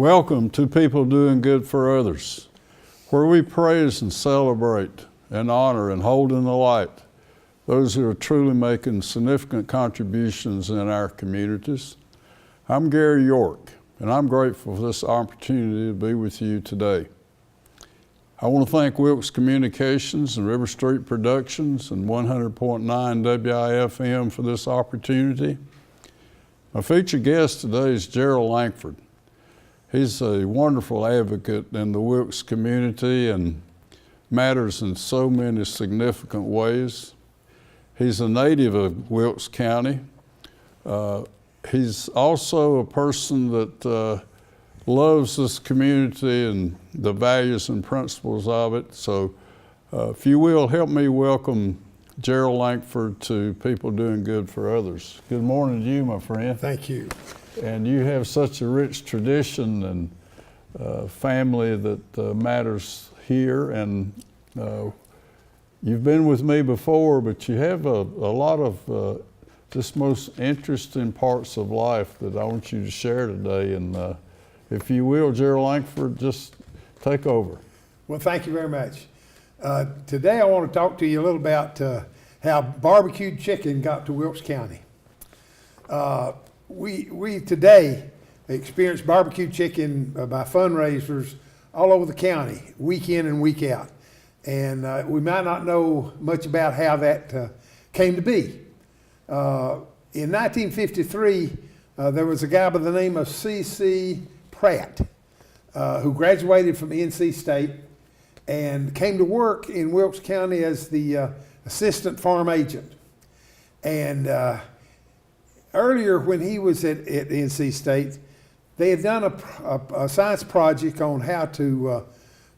Welcome to People Doing Good for Others, where we praise and celebrate and honor and hold in the light those who are truly making significant contributions in our communities. I'm Gary York, and I'm grateful for this opportunity to be with you today. I want to thank Wilkes Communications and RiverStreet Productions and 100.9 WIFM for this opportunity. My featured guest today is Gerald Lankford. He's a wonderful advocate in the Wilkes community and matters in so many significant ways. He's a native of Wilkes County. He's also a person that loves this community and the values and principles of it. So if you will, help me welcome Gerald Lankford to People Doing Good for Others. Good morning to you, my friend. Thank you. And you have such a rich tradition and family that matters here. And you've been with me before, but you have a lot of just most interesting parts of life that I want you to share today. And if you will, Gerald Lankford, just take over. Well, thank you very much. Today I want to talk to you a little about how barbecued chicken got to Wilkes County. We today experience barbecued chicken by fundraisers all over the county, week in and week out. And we might not know much about how that came to be. In 1953, there was a guy by the name of C.C. Pratt who graduated from NC State and came to work in Wilkes County as the assistant farm agent. And earlier, when he was at NC State, they had done a science project on how to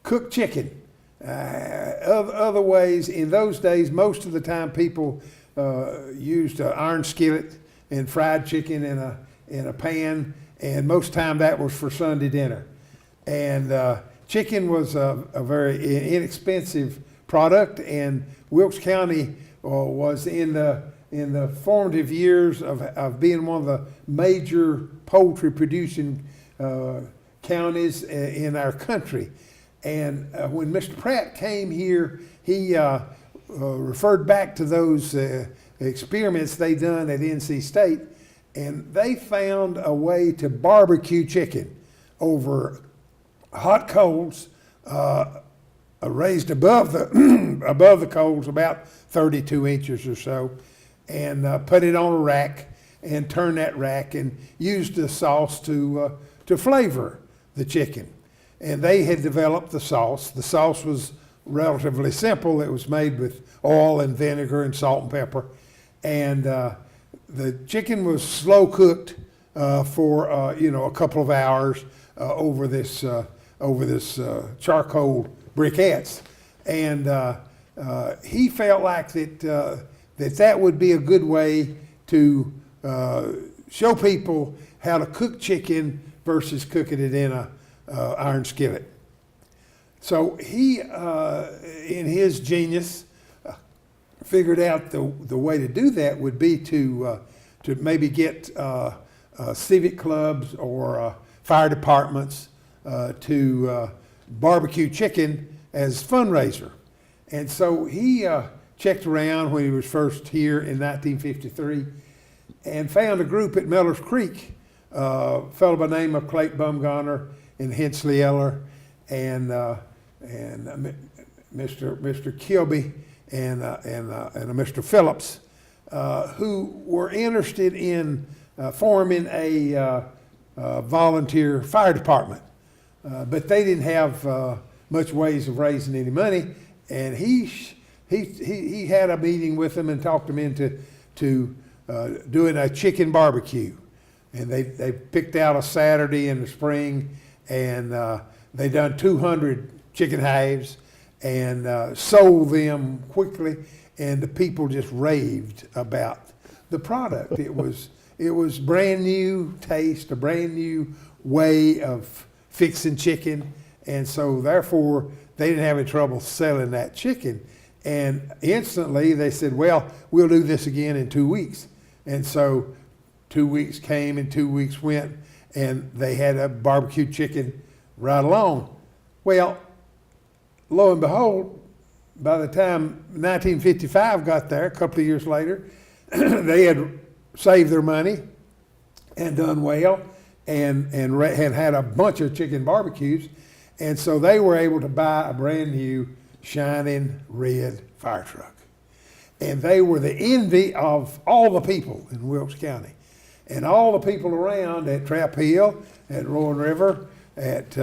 cook chicken. Other ways, in those days, most of the time people used an iron skillet and fried chicken in a pan, and most of the time that was for Sunday dinner. And chicken was a very inexpensive product, and Wilkes County was in the formative years of being one of the major poultry producing counties in our country. And when Mr. Pratt came here, he referred back to those experiments they done at NC State, and they found a way to barbecue chicken over hot coals raised above the above the coals about 32 inches or so, and put it on a rack and turn that rack and used the sauce to flavor the chicken. And they had developed the sauce. The sauce was relatively simple. It was made with oil and vinegar and salt and pepper. And the chicken was slow cooked for a couple of hours over this charcoal briquettes. And he felt like that would be a good way to show people how to cook chicken versus cooking it in a iron skillet. So he, in his genius, figured out the way to do that would be to maybe get civic clubs or fire departments to barbecue chicken as fundraiser. And so he checked around when he was first here in 1953 and found a group at Miller's Creek, a fellow by the name of Clayton Bumgarner and Hensley Eller and Mr. Kilby and Mr. Phillips, who were interested in forming a volunteer fire department, but they didn't have much ways of raising any money. And he had a meeting with them and talked them into doing a chicken barbecue. And they picked out a Saturday in the spring, and they done 200 chicken halves and sold them quickly, and the people just raved about the product. It was brand new taste, a brand new way of fixing chicken, and so therefore they didn't have any trouble selling that chicken. And instantly they said, well, we'll do this again in 2 weeks. And so 2 weeks came and 2 weeks went, and they had a barbecue chicken right along. Well, lo and behold, by the time 1955 got there, a couple of years later, they had saved their money and done well, and had a bunch of chicken barbecues, and so they were able to buy a brand new shining red fire truck. And they were the envy of all the people in Wilkes County. And all the people around at Trap Hill, at Roaring River, at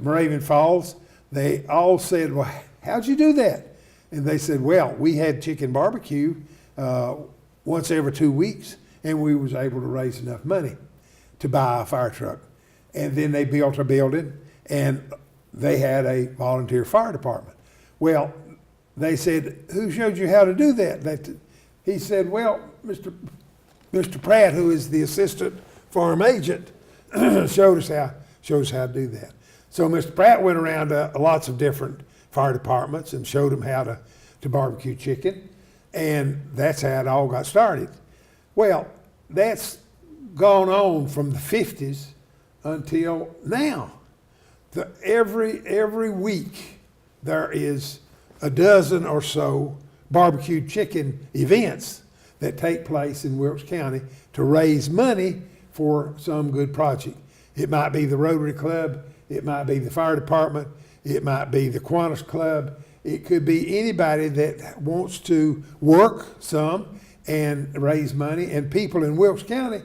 Moravian Falls, they all said, well, how'd you do that? And they said, well, we had chicken barbecue once every 2 weeks, and we was able to raise enough money to buy a fire truck. And then they built a building, and they had a volunteer fire department. Well, they said, who showed you how to do that? He said, well, Mr. Pratt, who is the assistant farm agent, showed us how to do that. So Mr. Pratt went around to lots of different fire departments and showed them how to barbecue chicken, and that's how it all got started. Well, that's gone on from the 50s until now. Every week there is a dozen or so barbecue chicken events that take place in Wilkes County to raise money for some good project. It might be the Rotary Club, it might be the fire department, it might be the Kiwanis Club, it could be anybody that wants to work some and raise money. And people in Wilkes County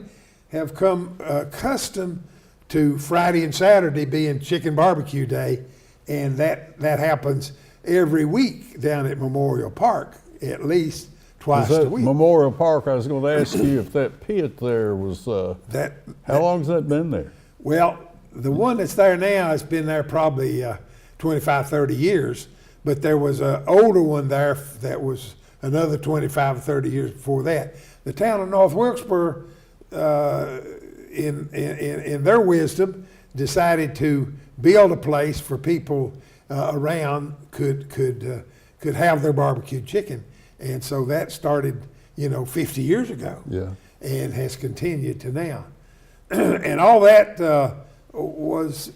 have come accustomed to Friday and Saturday being chicken barbecue day, and that happens every week down at Memorial Park, at least twice a week. Memorial Park, I was going to ask you if that pit there was, how long has that been there? Well, the one that's there now has been there probably 25, 30 years, but there was an older one there that was another 25 or 30 years before that. The town of North Wilkesboro, in their wisdom, decided to build a place for people around could have their barbecued chicken, and so that started 50 years ago, and has continued to now. And all that was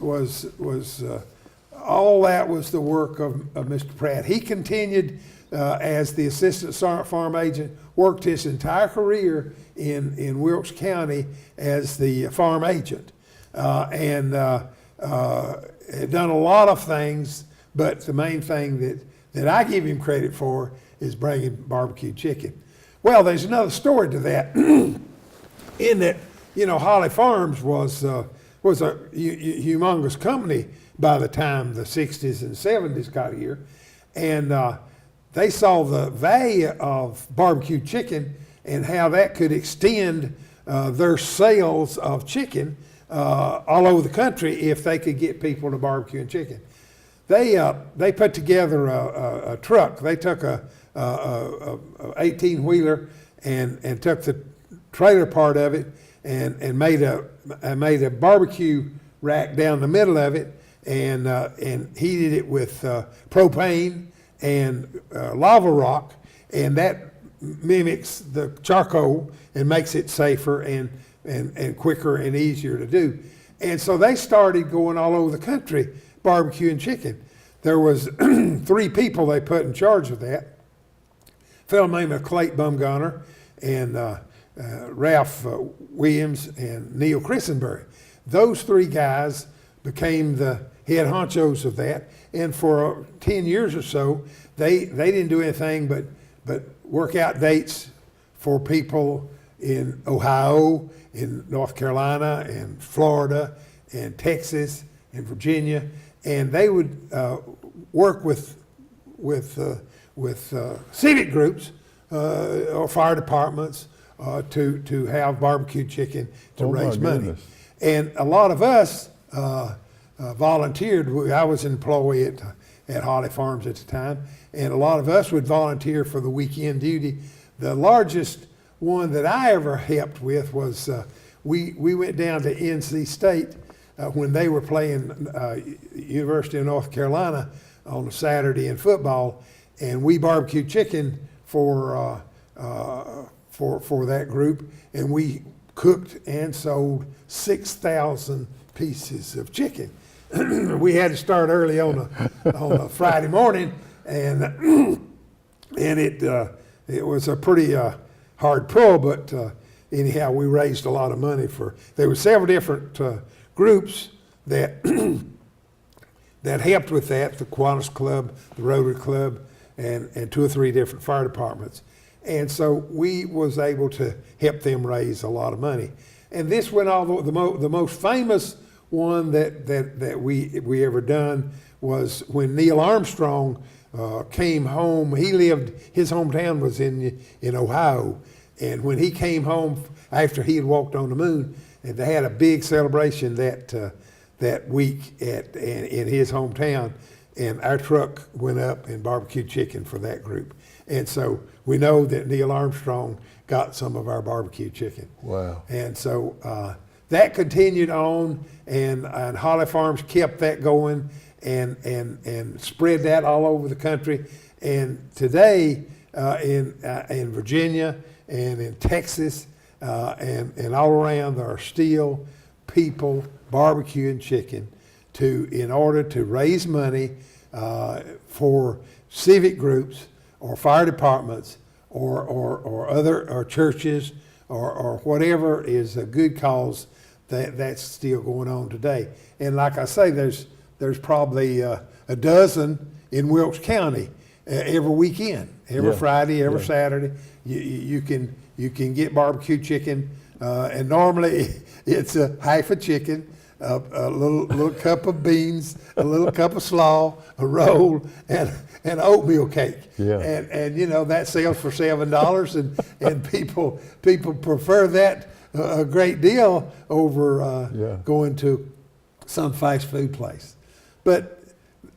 the work of Mr. Pratt. He continued as the assistant farm agent, worked his entire career in Wilkes County as the farm agent, and had done a lot of things, but the main thing that I give him credit for is bringing barbecue chicken. Well, there's another story to that, in that Holly Farms was a humongous company by the time the 60s and 70s got here, and they saw the value of barbecue chicken and how that could extend their sales of chicken all over the country if they could get people to barbecue and chicken. They put together a truck. They took a 18-wheeler and took the trailer part of it and made a barbecue rack down the middle of it, and heated it with propane and lava rock, and that mimics the charcoal and makes it safer and quicker and easier to do. And so they started going all over the country barbecuing chicken. There was 3 people they put in charge of that. A fellow named Clayton Bumgarner and Ralph Williams and Neil Christenberry. Those 3 guys became the head honchos of that, and for 10 years or so, they didn't do anything but work out dates for people in Ohio, in North Carolina, and Florida, and Texas, and Virginia, and they would work with civic groups or fire departments to have barbecue chicken to raise money. Goodness. And a lot of us volunteered. I was an employee at Holly Farms at the time, and a lot of us would volunteer for the weekend duty. The largest one that I ever helped with was we went down to NC State when they were playing University of North Carolina on a Saturday in football, and we barbecued chicken for that group, and we cooked and sold 6,000 pieces of chicken. We had to start early on a Friday morning, and it was a pretty hard pull, but anyhow, we raised a lot of money there were several different groups that that helped with that, the Kiwanis Club, the Rotary Club, and 2 or 3 different fire departments. And so we was able to help them raise a lot of money. And this went all the most famous one that we ever done was when Neil Armstrong came home. His hometown was in Ohio. And when he came home after he had walked on the moon, and they had a big celebration that week in his hometown, and our truck went up and barbecued chicken for that group. And so we know that Neil Armstrong got some of our barbecue chicken. Wow. And so that continued on, and Holly Farms kept that going and spread that all over the country. And today in Virginia and in Texas and all around, there are still people barbecuing chicken in order to raise money for civic groups or fire departments or other churches or whatever is a good cause that's still going on today. And like I say, there's probably a dozen in Wilkes County every weekend, every Friday, every Saturday. You can get barbecue chicken, and normally it's a half a chicken, a little cup of beans, a little cup of slaw, a roll, and an oatmeal cake. Yeah. And that sells for $7, and people prefer that a great deal over going to some fast food place. But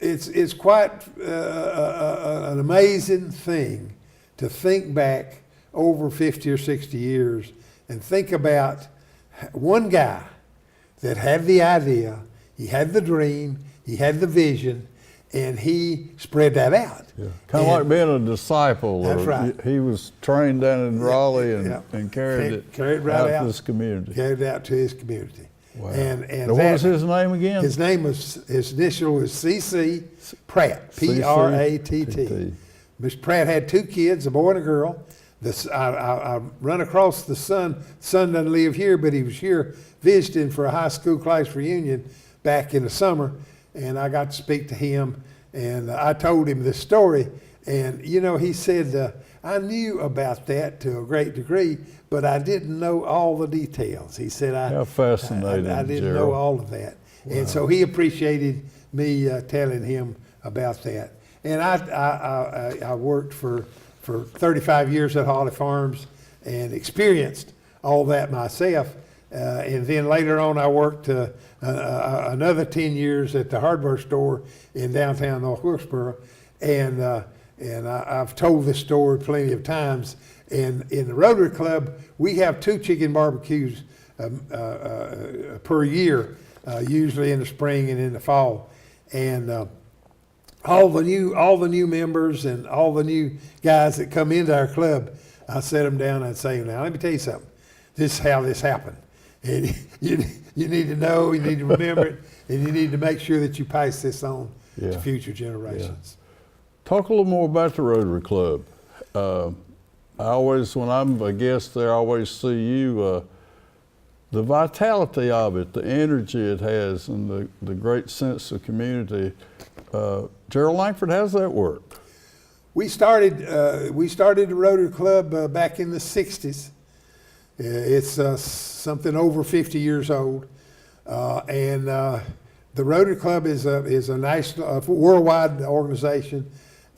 it's quite an amazing thing to think back over 50 or 60 years and think about one guy that had the idea, he had the dream, he had the vision, and he spread that out. Yeah. Kind of like being a disciple. That's right. He was trained down in Raleigh and carried it right out to his community. Carried it out to his community. Wow. And what was his name again? His initial was C.C. Pratt, P-R-A-T-T. Mr. Pratt had 2 kids, a boy and a girl. I run across the son. Son doesn't live here, but he was here visiting for a high school class reunion back in the summer, and I got to speak to him, and I told him this story, and he said, I knew about that to a great degree, but I didn't know all the details. He said, How fascinating, I didn't Gerald. know all of that. Wow. And so he appreciated me telling him about that. And I worked for 35 years at Holly Farms and experienced all that myself. And then later on, I worked another 10 years at the hardware store in downtown North Wilkesboro. And I've told this story plenty of times. And in the Rotary Club, we have 2 chicken barbecues per year, usually in the spring and in the fall. And all the new members and all the new guys that come into our club, I set them down and say, now let me tell you something. This is how this happened. And you need to know, you need to remember it, and you need to make sure that you pass this on to future generations. Talk a little more about the Rotary Club. When I'm a guest there, I always see you, the vitality of it, the energy it has, and the great sense of community. Gerald Lankford, how's that work? We started the Rotary Club back in the 60s. It's something over 50 years old, and the Rotary Club is a national, worldwide organization,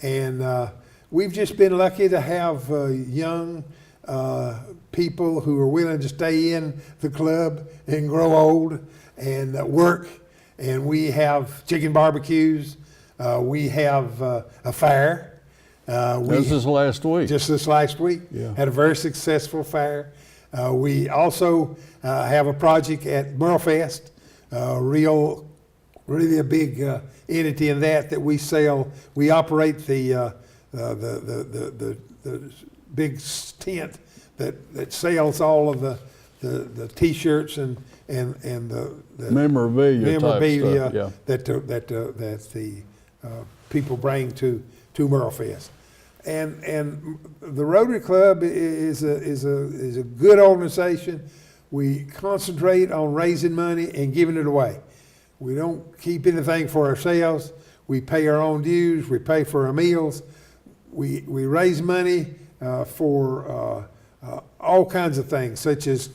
and we've just been lucky to have young people who are willing to stay in the club and grow old and work. And we have chicken barbecues. We have a fair. This is last week. Just this last week. Yeah. Had a very successful fair. We also have a project at Merlefest, really a big entity in that we sell. We operate the big tent that sells all of the the T-shirts and the Memorabilia type memorabilia stuff, yeah. that the people bring to Merle Fest. And the Rotary Club is a good organization. We concentrate on raising money and giving it away. We don't keep anything for ourselves. We pay our own dues. We pay for our meals. We raise money for all kinds of things, such as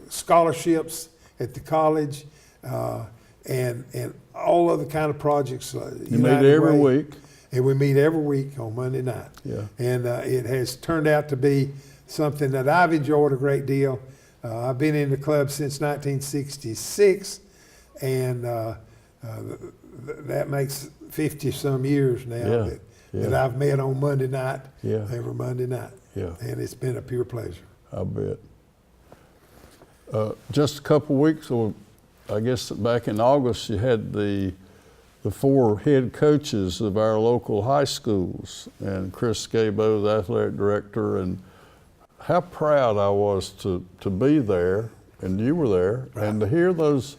scholarships at the college and all other kind of projects. You meet every week. And we meet every week on Monday night. Yeah. And it has turned out to be something that I've enjoyed a great deal. I've been in the club since 1966, and that makes 50-some years now that I've met on Monday night, every Monday night. Yeah. And it's been a pure pleasure. I bet. Just a couple weeks, or I guess back in August, you had the 4 head coaches of our local high schools, and Chris Scabo, the athletic director, and how proud I was to be there, and you were there, Right. and to hear those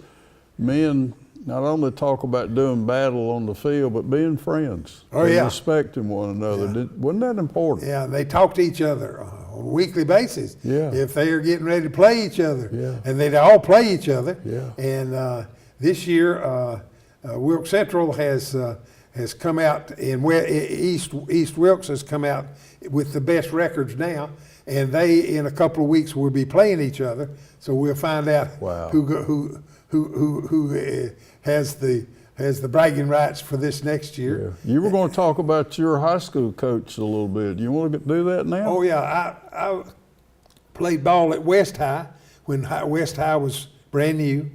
men not only talk about doing battle on the field, but being friends Oh, and yeah. respecting one another. Yeah. Wasn't that important? Yeah, they talk to each other on a weekly basis. Yeah. If they are getting ready to play each other. Yeah. And they all play each other. Yeah. And this year, Wilkes Central has come out, and East Wilkes has come out with the best records now. And they, in a couple of weeks, will be playing each other. So we'll find out Wow. who has the bragging rights for this next year. Yeah. You were going to talk about your high school coach a little bit. You want to do that now? Oh yeah, I played ball at West High when West High was brand new.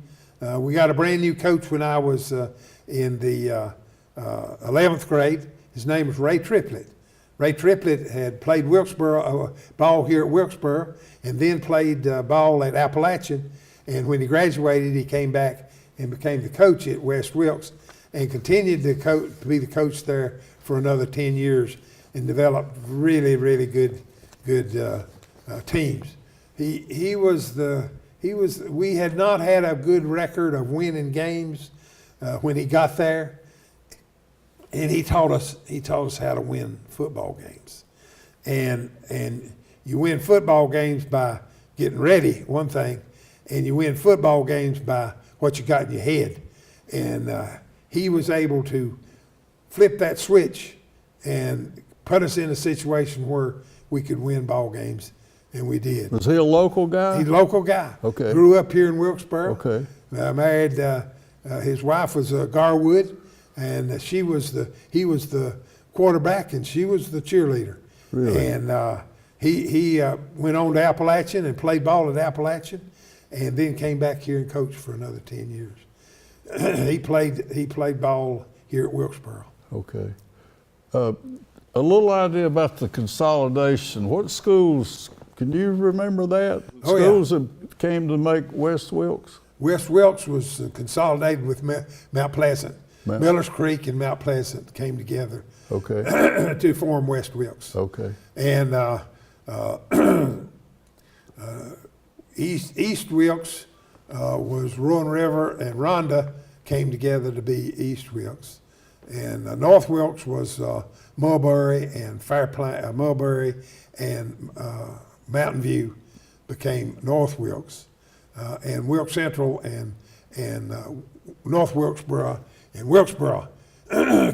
We got a brand new coach when I was in the 11th grade. His name was Ray Triplett. Ray Triplett had played Wilkesboro ball here at Wilkesboro, and then played ball at Appalachian. And when he graduated, he came back and became the coach at West Wilkes, and continued to be the coach there for another 10 years, and developed really, really good teams. We had not had a good record of winning games when he got there, and he taught us how to win football games. And you win football games by getting ready, one thing, and you win football games by what you got in your head. And he was able to flip that switch and put us in a situation where we could win ball games, and we did. Was he a local guy? He's a local guy. Okay. Grew up here in Wilkesboro. Okay. Married. His wife was Garwood, and he was the quarterback, and she was the cheerleader. Really? And he went on to Appalachian and played ball at Appalachian, and then came back here and coached for another 10 years. He played ball here at Wilkesboro. Okay. A little idea about the consolidation. What schools, can you remember that? Oh, yeah. Schools that came to make West Wilkes? West Wilkes was consolidated with Mount Pleasant. Miller's Creek and Mount Pleasant came together to form West Wilkes. Okay. And East Wilkes was Rowan River, and Rhonda came together to be East Wilkes. And North Wilkes was Mulberry and Mulberry and Mountain View became North Wilkes. And Wilkes Central and North Wilkesboro and Wilkesboro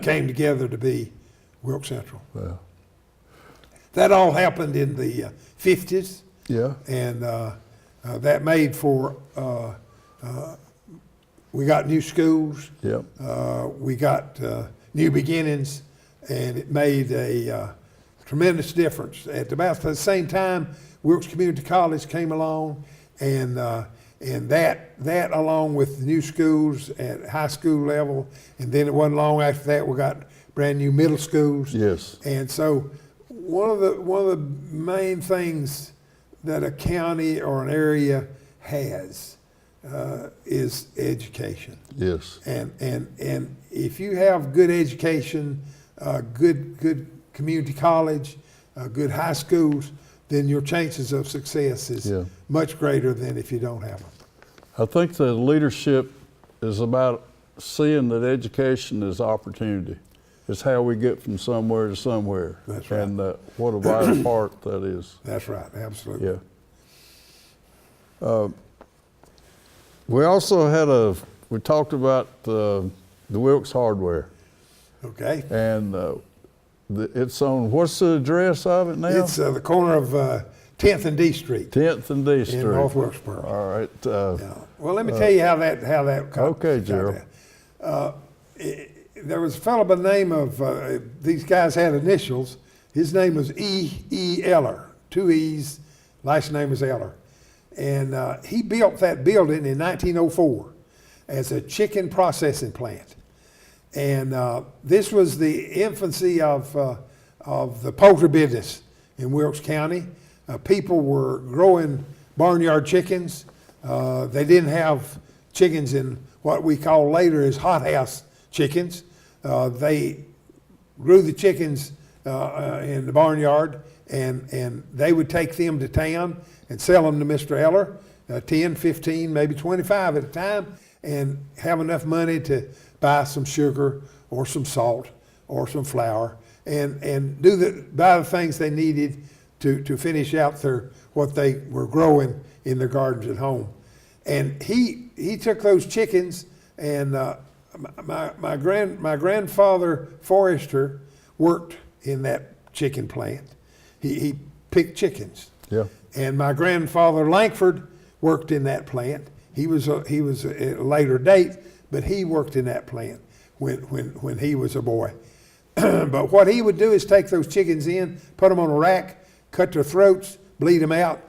came together to be Wilkes Central. Wow. That all happened in the 50s. Yeah. And that made for, we got new schools. Yep. We got new beginnings, and it made a tremendous difference. At about the same time, Wilkes Community College came along, and that along with the new schools at high school level, and then it wasn't long after that we got brand new middle schools. Yes. And so one of the main things that a county or an area has is education. Yes. And if you have good education, good community college, good high schools, then your chances of success is Yeah. much greater than if you don't have them. I think that leadership is about seeing that education is opportunity. It's how we get from somewhere to somewhere. That's right. And what a vital part that is. That's right, absolutely. Yeah. We also we talked about the Wilkes hardware. Okay. And it's on, what's the address of it now? It's the corner of 10th and D Street 10th and D Street. in North Wilkesboro. All right. Yeah. Well, let me tell you how that Okay, Gerald. There was a fellow by the name of, these guys had initials. His name was E. Eller, 2 E's, last name was Eller. And he built that building in 1904 as a chicken processing plant. And this was the infancy of the poultry business in Wilkes County. People were growing barnyard chickens. They didn't have chickens in what we call later as hothouse chickens. They grew the chickens in the barnyard, and they would take them to town and sell them to Mr. Eller, 10, 15, maybe 25 at a time, and have enough money to buy some sugar or some salt or some flour and buy the things they needed to finish out what they were growing in their gardens at home. And he took those chickens, and my grandfather Forrester worked in that chicken plant. He picked chickens. Yeah. And my grandfather Lankford worked in that plant. He was at a later date, but he worked in that plant when he was a boy. But what he would do is take those chickens in, put them on a rack, cut their throats, bleed them out,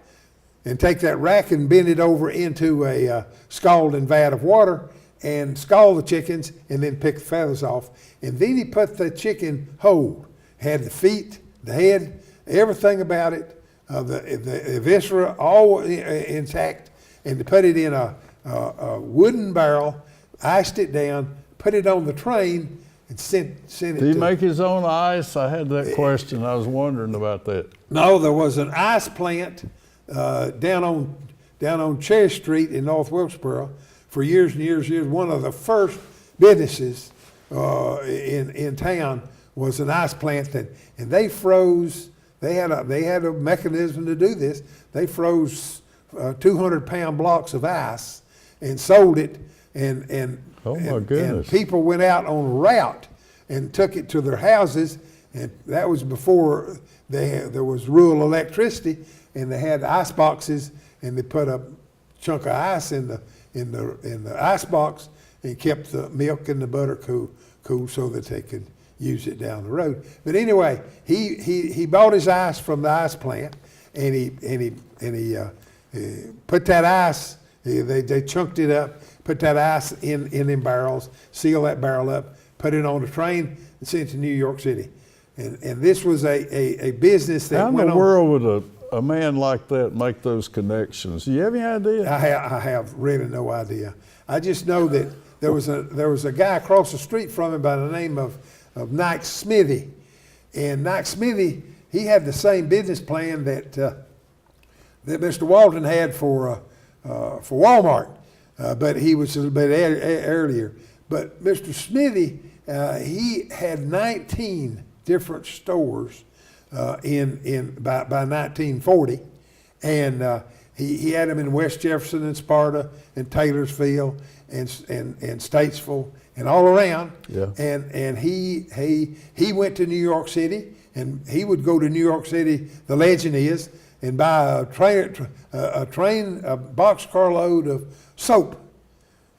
and take that rack and bend it over into a scalding vat of water and scald the chickens and then pick the feathers off. And then he put the chicken whole, had the feet, the head, everything about it, the viscera all intact, and to put it in a wooden barrel, iced it down, put it on the train, and sent it. Did he make his own ice? I had that question. I was wondering about that. No, there was an ice plant down on Cherry Street in North Wilkesboro for years and years and years. One of the first businesses in town was an ice plant, and they froze. They had a mechanism to do this. They froze 200-pound blocks of ice and sold it, and Oh my goodness. And people went out on a route and took it to their houses, and that was before there was rural electricity, and they had ice boxes, and they put a chunk of ice in the ice box and kept the milk and the butter cool so that they could use it down the road. But anyway, he bought his ice from the ice plant, and he put that ice. They chunked it up, put that ice in them barrels, seal that barrel up, put it on a train, and sent it to New York City. And this was a business that How in went the on. world would a man like that make those connections? Do you have any idea? I have really no idea. I just know that there was a guy across the street from him by the name of Knight Smithy, and Knight Smithy, he had the same business plan that Mr. Walton had for Walmart, but he was a little bit earlier. But Mr. Smithy, he had 19 different stores by 1940, and he had them in West Jefferson and Sparta and Taylorsville and Statesville and all around. Yeah. And he went to New York City, and he would go to New York City. The legend is, and buy a boxcar load of soap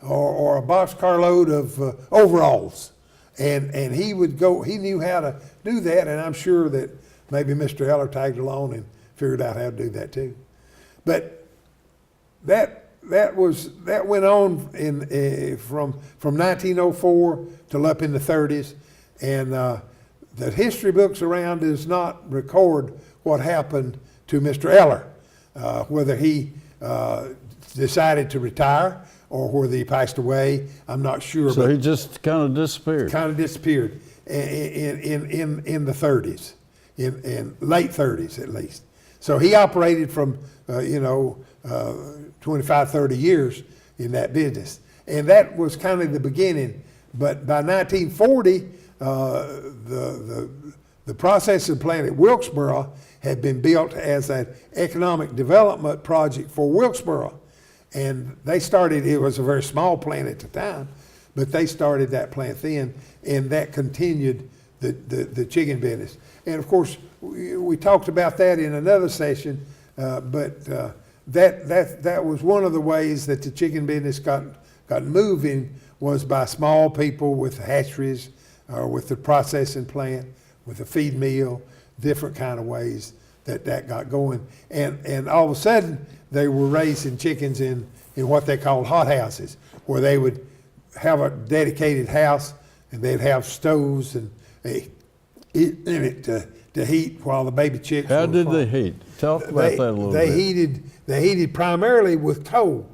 or a boxcar load of overalls. And he would go, he knew how to do that, and I'm sure that maybe Mr. Eller tagged along and figured out how to do that too. But that went on from 1904 till up in the 30s, and the history books around does not record what happened to Mr. Eller, whether he decided to retire or whether he passed away. I'm not sure. So but he just kind of disappeared. kind of disappeared in the 30s, in late 30s at least. So he operated from, 25, 30 years in that business. And that was kind of the beginning. But by 1940, the processing plant at Wilkesboro had been built as an economic development project for Wilkesboro. And they started, it was a very small plant at the time, but they started that plant then, and that continued the chicken business. And of course, we talked about that in another session, but that was one of the ways that the chicken business got moving, was by small people with hatcheries, or with the processing plant, with the feed mill, different kind of ways that got going. And all of a sudden, they were raising chickens in what they called hot houses, where they would have a dedicated house, and they'd have stoves and in it to heat while the baby chicks How were did farmed. they heat? Talk about that a little They bit. heated primarily with coal.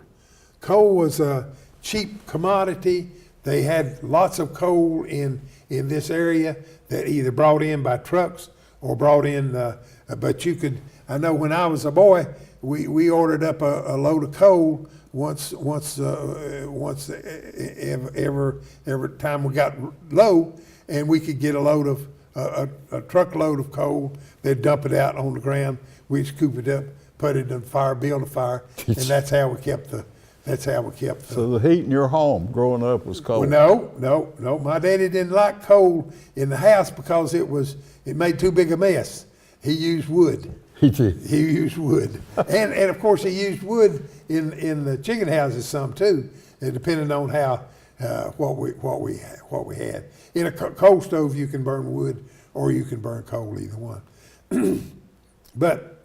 Coal was a cheap commodity. They had lots of coal in this area that either brought in by trucks or brought in, but you could, I know when I was a boy, we ordered up a load of coal once every time we got low, and we could get a load of a truckload of coal. They'd dump it out on the ground. We'd scoop it up, put it in the fire, build a fire, and that's how we kept the. So the heat in your home growing up was cold. Well, no. My daddy didn't like coal in the house because it made too big a mess. He used wood. He did. He used wood, and of course he used wood in the chicken houses some too, depending on how what we had. In a coal stove, you can burn wood or you can burn coal, either one. But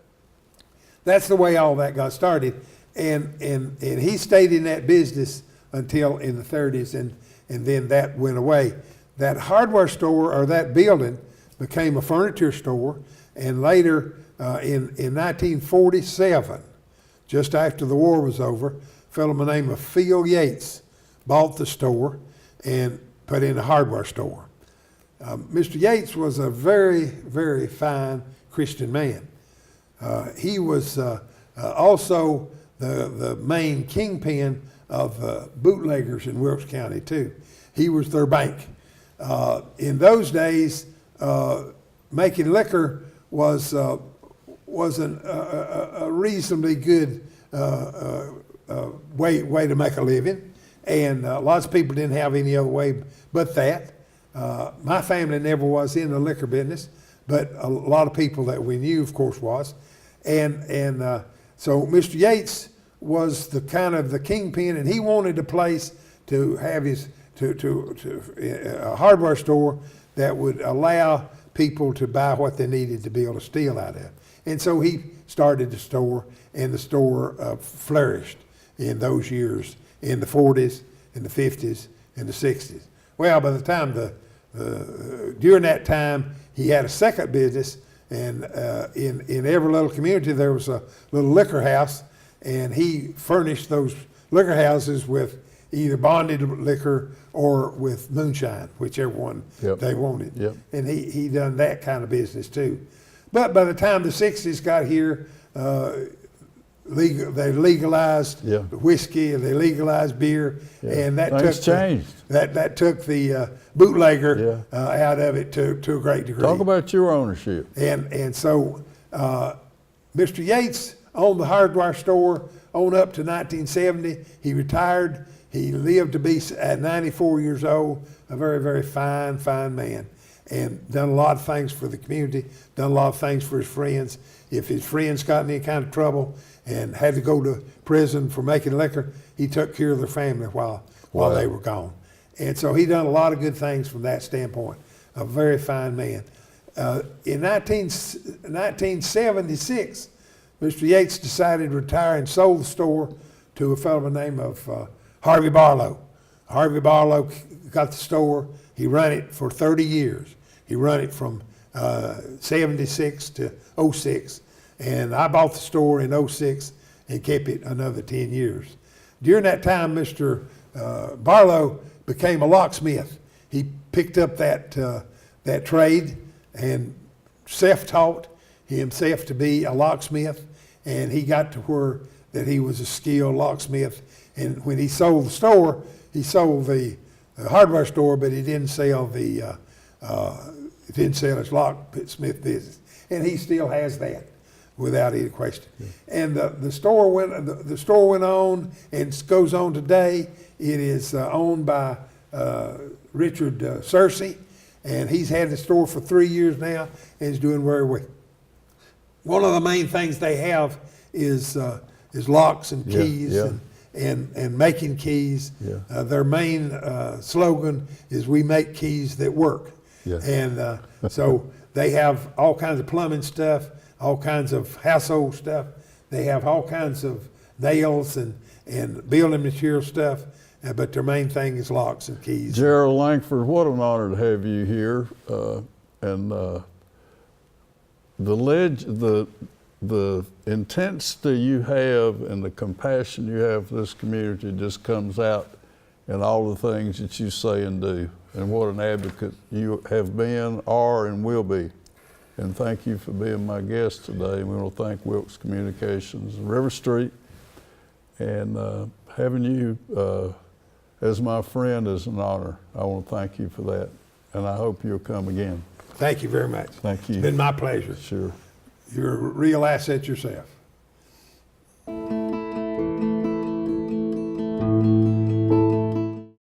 that's the way all that got started, and he stayed in that business until in the 30s, and then that went away. That hardware store, or that building, became a furniture store, and later in 1947, just after the war was over, a fellow by the name of Phil Yates bought the store and put in a hardware store. Mr. Yates was a very, very fine Christian man. He was also the main kingpin of bootleggers in Wilkes County too. He was their bank. In those days, making liquor was a reasonably good way to make a living, and lots of people didn't have any other way but that. My family never was in the liquor business, but a lot of people that we knew, of course, was, and so Mr. Yates was the kind of the kingpin, and he wanted a place to have his a hardware store that would allow people to buy what they needed to be able to steal out of. And so he started the store, and the store flourished in those years, in the 40s, in the 50s, and the 60s. Well, by the time during that time, he had a second business, and in every little community there was a little liquor house, and he furnished those liquor houses with either bonded liquor or with moonshine, whichever one they wanted. Yep. And he done that kind of business too. But by the time the 60s got here, they legalized whiskey, and they legalized beer, and that took the bootlegger out of it to a great degree. Talk about your ownership. And so Mr. Yates owned the hardware store on up to 1970. He retired. He lived to be at 94 years old, a very, very fine man, and done a lot of things for the community, done a lot of things for his friends. If his friends got in any kind of trouble and had to go to prison for making liquor, he took care of their family while they were gone. And so he done a lot of good things from that standpoint. A very fine man. In 1976, Mr. Yates decided to retire and sold the store to a fellow by the name of Harvey Barlow. Harvey Barlow got the store. He ran it for 30 years. He ran it from 76 to 06. And I bought the store in 06 and kept it another 10 years. During that time, Mr. Barlow became a locksmith. He picked up that trade and self-taught, himself to be a locksmith, and he got to where that he was a skilled locksmith. And when he sold the store, he sold the hardware store, but he didn't sell his locksmith business. And he still has that, without any question. Yeah. And the store went on and goes on today. It is owned by Richard Searcy, and he's had the store for 3 years now and is doing very well. One of the main things they have is locks and keys. Yeah, yeah. And making keys. Yeah. Their main slogan is "We make keys that work." Yeah. And so they have all kinds of plumbing stuff, all kinds of household stuff. They have all kinds of nails and building material stuff, but their main thing is locks and keys. Gerald Lankford, what an honor to have you here. The intensity you have and the compassion you have for this community just comes out in all the things that you say and do. And what an advocate you have been, are, and will be. And thank you for being my guest today. And we want to thank Wilkes Communications, RiverStreet, and having you as my friend is an honor. I want to thank you for that. And I hope you'll come again. Thank you very much. Thank you. It's been my pleasure. Sure. You're a real asset yourself.